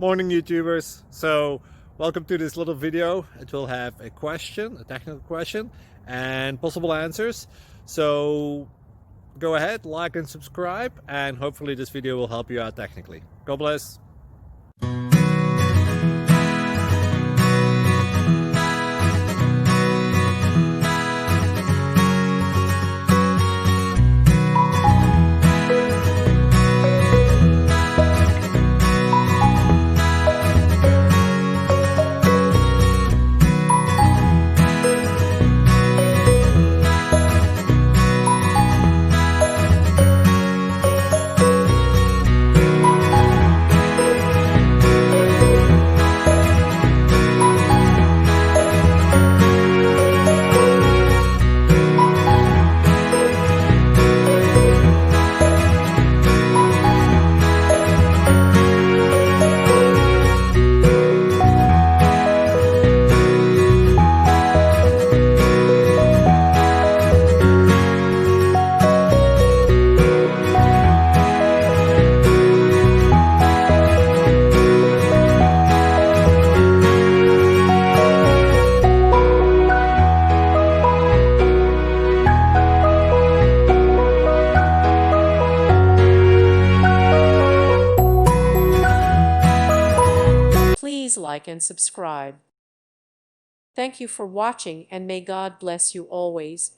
Morning YouTubers. So welcome to this little video. It will have a question, a technical question, and possible answers. So go ahead, like and subscribe, and hopefully this video will help you out technically. God bless. Please like and subscribe. Thank you for watching, and may God bless you always.